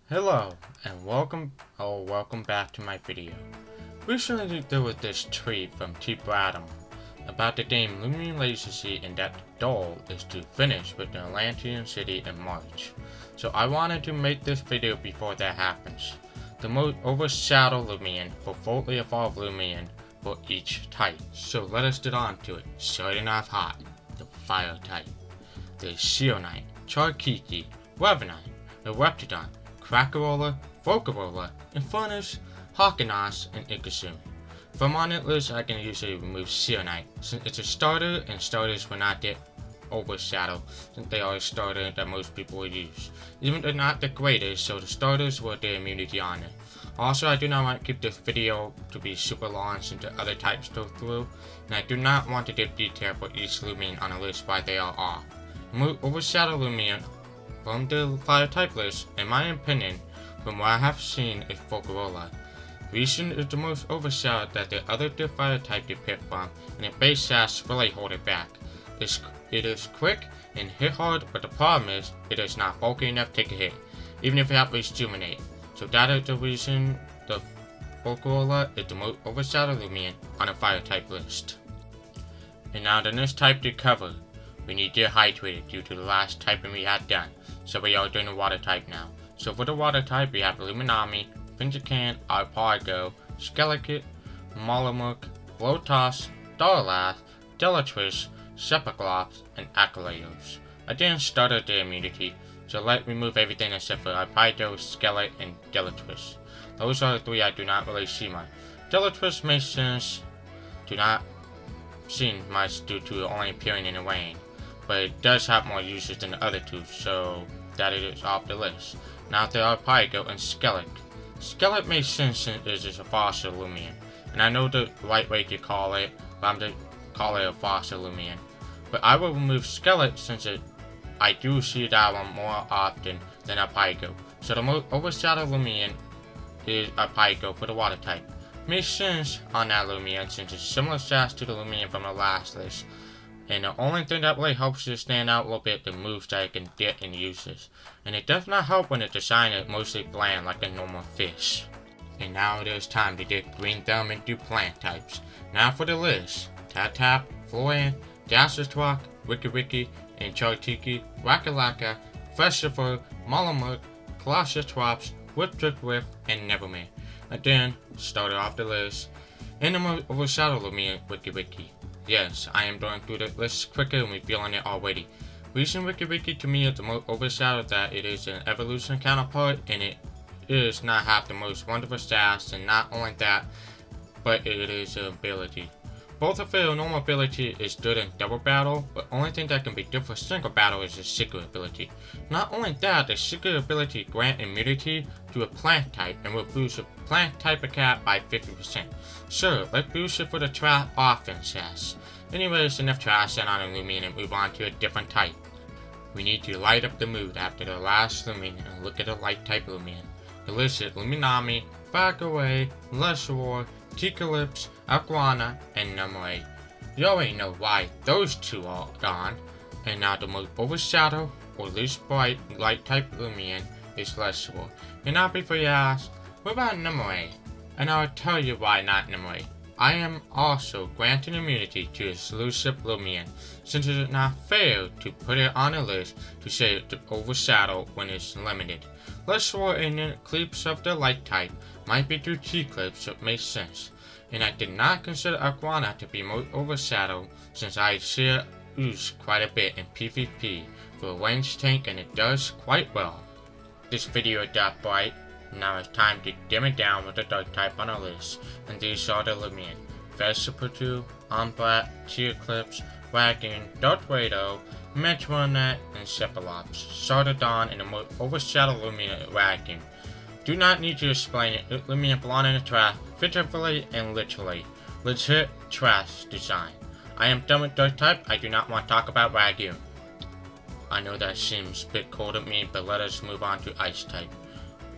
Hello, and welcome back to my video. Recently there was this tweet from Typeless about the game Loomian Latency and that the goal is to finish with the Atlantean City in March. So I wanted to make this video before that happens. The most Overshadow Loomian for fully evolved Loomian for each type. So let us get on to it. Starting off hot, the Fire type. The Seonite, Charkiki, Revenant, the Reptidon, Crackarola, Volcarola, Infernus, Hawkenos, and Ikasun. From on that list, I can usually remove Seonite, since it's a starter and starters will not get Overshadow, since they are a starter that most people will use. Even though not the greatest, so the starters will get immunity on it. Also, I do not want to keep this video to be super long since the other types go through, and I do not want to give detail for each Loomian on a list while they are off. Remove Overshadow Loomian from the fire type list, in my opinion, from what I have seen, is Volcarola. Reason is the most overshadowed that the other fire type you pick from, and the base stats really hold it back. It is quick and hit hard, but the problem is, it is not bulky enough to take a hit, even if you have Rejuvenate. So that is the reason the Volcarola is the most overshadowed Loomian on the fire type list. And now the next type to cover, we need Dehydrated due to the last typing we had done. So we are doing the water type now. So for the water type, we have Illuminami, Fingercan, Arpago, Skelecate, Malamuk, Blotos, Darlath, Delatris, Sepaglops, and Acolados. I didn't start at the immunity, so let's remove everything except for Arpago, Skelet, and Delatris. Those are the three I do not really see much. Delatris makes sense, do not see much due to only appearing in the rain, but it does have more uses than the other two, so that it is off the list. Now there are Pygo and Skelet. Skelet makes sense since it is a fossil Loomian, and I know the right way to call it, but I'm going to call it a fossil Loomian. But I will remove Skelet since I do see that one more often than a Pygo. So the most overshadowed Loomian is a Pygo for the water type. Makes sense on that Loomian since it's similar stats to the Loomian from the last list. And the only thing that really helps it stand out a little bit the moves that it can get and uses. And it does not help when the design is mostly bland like a normal fish. And now it is time to get Green Thumb into plant types. Now for the list. Tap, Florian, Dasistrock, Wiki, and Chartiki, Wakalaka, Festival, Malamuk, Colossustrops, Whip, and Nevermare. And then, started off the list. In the most overshadowed Loomian, Wiki. Yes, I am going through the list quicker and we're feeling it already. Reason Wiki to me is the most overshadowed that it is an evolution counterpart and it is not have the most wonderful stats, and not only that, but it is an ability. Both of their normal ability is good in double battle, but only thing that can be good for single battle is the secret ability. Not only that, the secret ability grant immunity to a plant type and will boost a plant type attack by 50%. Sure, let's boost it for the trap offense yes. Anyways, enough trash on a Loomian and move on to a different type. We need to light up the mood after the last Loomian and look at the light type Loomian. The list is Luminami, Fagaway, Leshor, Typeless, Iguana, and Numray. You already know why those two are gone. And now the most overshadowed or least bright light type Loomian is Leshor. And now before you ask, what about Numray? And I'll tell you why not Numray. I am also granting immunity to this elusive Loomian, since it is not fair to put it on a list to say it's overshadowed when it's limited. Leshor in the eclipse of the light type might be through T-Clips, so it makes sense. And I did not consider Iguana to be most overshadowed since I see it used quite a bit in PvP for a ranged tank and it does quite well. This video is that bright. Now it's time to dim it down with the dark type on our list, and these are the Loomian: Vespertune, Umbrat, T-Eclipse, Wagon, Darth Vader, Metronet, and Cephalops. Sartodon and the most overshadowed Loomian Wagon. Do not need to explain it, Loomian belong in the trash, figuratively and literally. Legit trash design. I am done with dark type, I do not want to talk about Wagon. I know that seems a bit cold of me, but let us move on to ice type.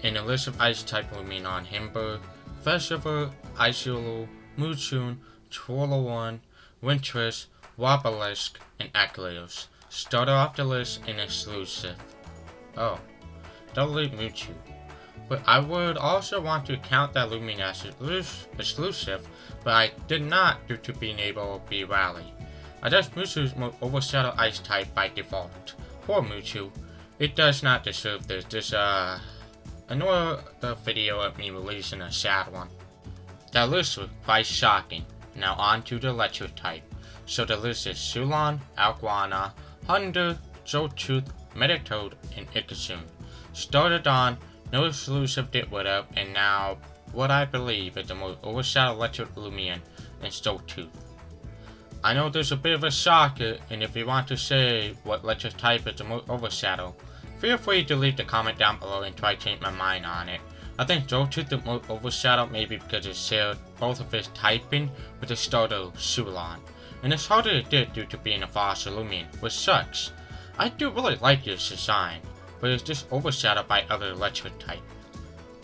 In the list of ice type Loomian on Himber, Festival, Iciolo, Moonshun, Twirl1, Wintress, Wobelisk, and Acolados. Started off the list in exclusive. Oh, delete Mewtwo. but I would also want to count that Loomian as exclusive, but I did not due to being able to be rally. I just Mewtwo's Overshadow Ice type by default. Poor Mewtwo, it does not deserve this. Another video of me releasing a sad one. That list was quite shocking. Now on to the electric type. So the list is Sulon, Alguana, Hunder, Joltooth, Metatoad, and Ikasun. Started on, no exclusive did with up, and now what I believe is the most overshadowed electric Loomian and Joltooth. I know there's a bit of a shocker, and if you want to say what electric type is the most overshadowed, feel free to leave the comment down below and try to change my mind on it. I think Joltooth the most overshadowed maybe because it shared both of his typing with the starter Sulon, and it's harder to do due to being a fossil Loomian, which sucks. I do really like this design, but it's just overshadowed by other electric type.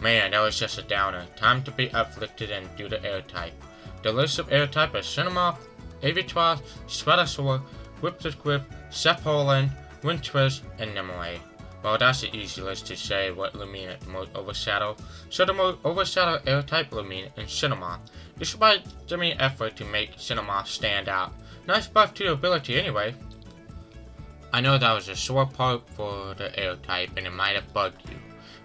Man, that was just a downer. Time to be uplifted and do the air type. The list of air type is Cinemoth, Avitroth, Spinosaur, Whipsquip, Sepolin, Wintwist, and Nimue. Well, that's an easy list to say what Loomian is the most overshadowed. So the most overshadowed air type Loomian is Cinemoth, despite Jimmy's effort to make Cinemoth stand out. Nice buff to the ability anyway. I know that was a sore part for the air type and it might have bugged you,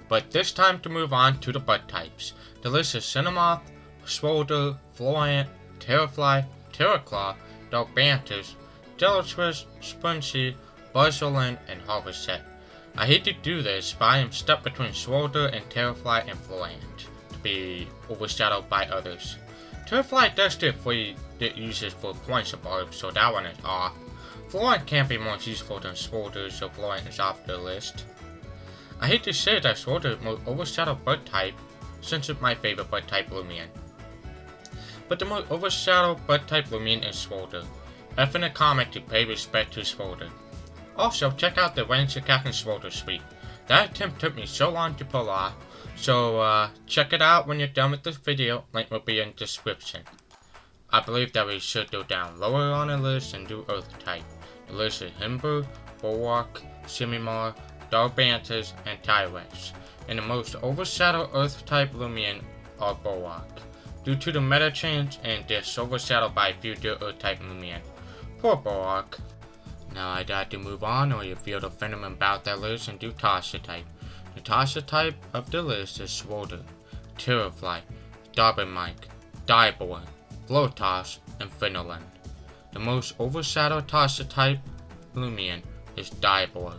but this time to move on to the bug types. The list is Cinemoth, Swolder, Floyant, Terrafly, Terraclaw, Darbantus, Jellytwist, Spongy, Buzzolin, and Harvestet. I hate to do this, but I am stuck between Swolder and Terrafly and Floyant to be overshadowed by others. Terrafly does do free uses for points of orb, so that one is off. Floyant can't be more useful than Swolder, so Floyant is off the list. I hate to say that Swolder is the most overshadowed bug type, since it's my favorite bug type Loomian. But the most overshadowed bug type Loomian is Swolder. F in the comment to pay respect to Swolder. Also, check out the Ranger Captain Swolder suite. That attempt took me so long to pull off, so check it out when you're done with this video, link will be in the description. I believe that we should go down lower on the list and do Earth type. The list is Himber, Bulwark, Simimar, Darbantus, and Typeless. And the most overshadowed Earth type Loomian are Bulwark, due to the meta change and this overshadowed by future Earth type Loomian. Poor Bulwark. Now I got to move on or you feel the venom about that list and do Tasha type. The Tasha type of the list is Swolder, Terrafly, Darbanmike, Diboar, Blotoss, and Finneland. The most overshadowed Tasha type Loomian is Diboar.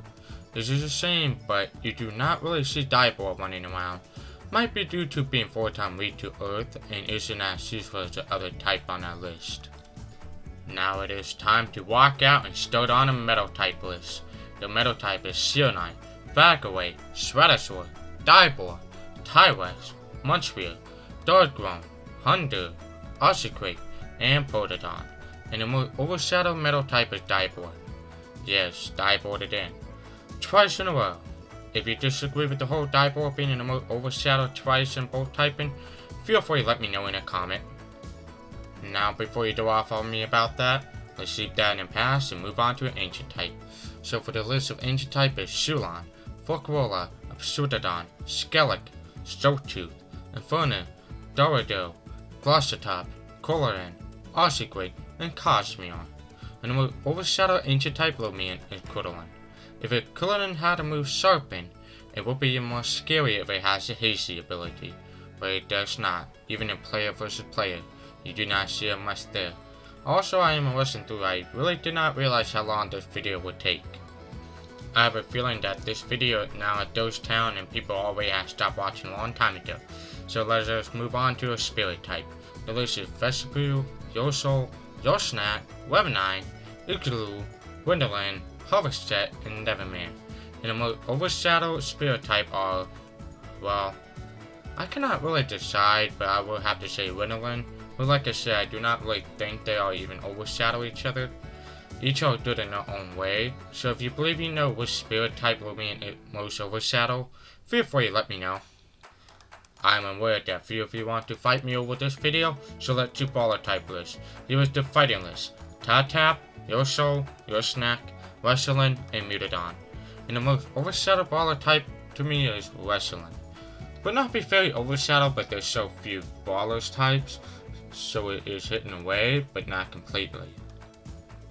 This is a shame, but you do not really see Diboar running around. Might be due to being 4-time weak to Earth and isn't as useful as the other type on that list. Now it is time to walk out and start on a metal type list. The metal type is Searnine, Vagaway, Shredasaur, Diboar, Typeless, Munchwheel, Darkgrown, Hunder, Ossiquake, and Protodon. And the most overshadowed metal type is Diboar. Yes, Diboar it in. Twice in a row. If you disagree with the whole Diboar being the most overshadowed twice in both typing, feel free to let me know in a comment. Now before you go off on me about that, let's leave that in the past and move on to an ancient type. So for the list of ancient type is Sulon, Forkrola, Absurdodon, Skellig, Joltooth, Inferno, Dorado, Glossotop, Coloran, Ossiquake, and Cosmion. And the most overshadowed ancient type Loomian is Coloran. If a Coloran had a move Sharpen, it would be more scary if it has a Hazy ability, but it does not, even in player versus player. You do not see it much there. Also, I am listening through. I really did not realize how long this video would take. I have a feeling that this video is now a ghost town and people already have stopped watching a long time ago. So let us move on to a spirit type. The list is Vespiquen, Yosol, Yosnak, Webinine, Igloo, Wonderland, Harvestet, and Neverman. And the most overshadowed spirit type are, well, I cannot really decide, but I will have to say Wonderland. But like I said, I do not really think they are even overshadow each other. Each are good in their own way, so if you believe you know which spirit type Loomian is most overshadow, feel free to let me know. I am aware that few of you want to fight me over this video, so let's do baller type list. Here is the fighting list: Tatap, Yosol, Yosnak, Wrestling, and Mutadon. And the most overshadowed baller type to me is Wrestling. But not be very Overshadow, but there's so few Brawlers types, so it is hidden away, but not completely.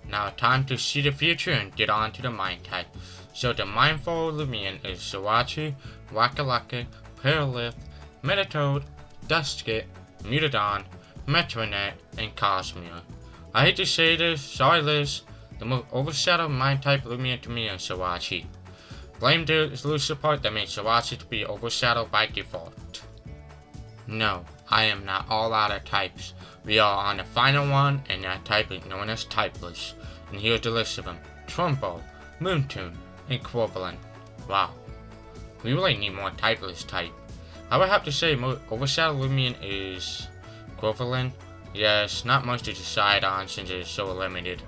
Now time to see the future and get on to the Mine type. So the Mindful Loomian is Sawachi, Wakalaka, Paralith, Metatoad, Dustkit, Mutadon, Metronet, and Cosmere. I hate to say this, sorry Liz, the most Overshadow Mine type Loomian to me is Sawachi. Blame the elusive part that makes Sawachi to be Overshadow by default. No, I am not all out of types. We are on the final one, and that type is known as Typeless. And here's the list of them: Trumbo, Moontoon, and Equivalent. Wow. We really need more Typeless type. I would have to say Overshadow Loomian is Equivalent. Yes, not much to decide on since it is so limited.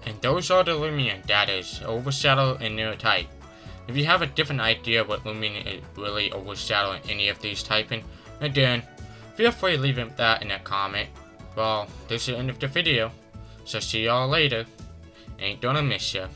And those are the Loomian, that is, Overshadow and their type. If you have a different idea what Loomian is really Overshadow in any of these typing, then feel free to leave that in a comment. Well, this is the end of the video, so see y'all later. Ain't gonna miss ya.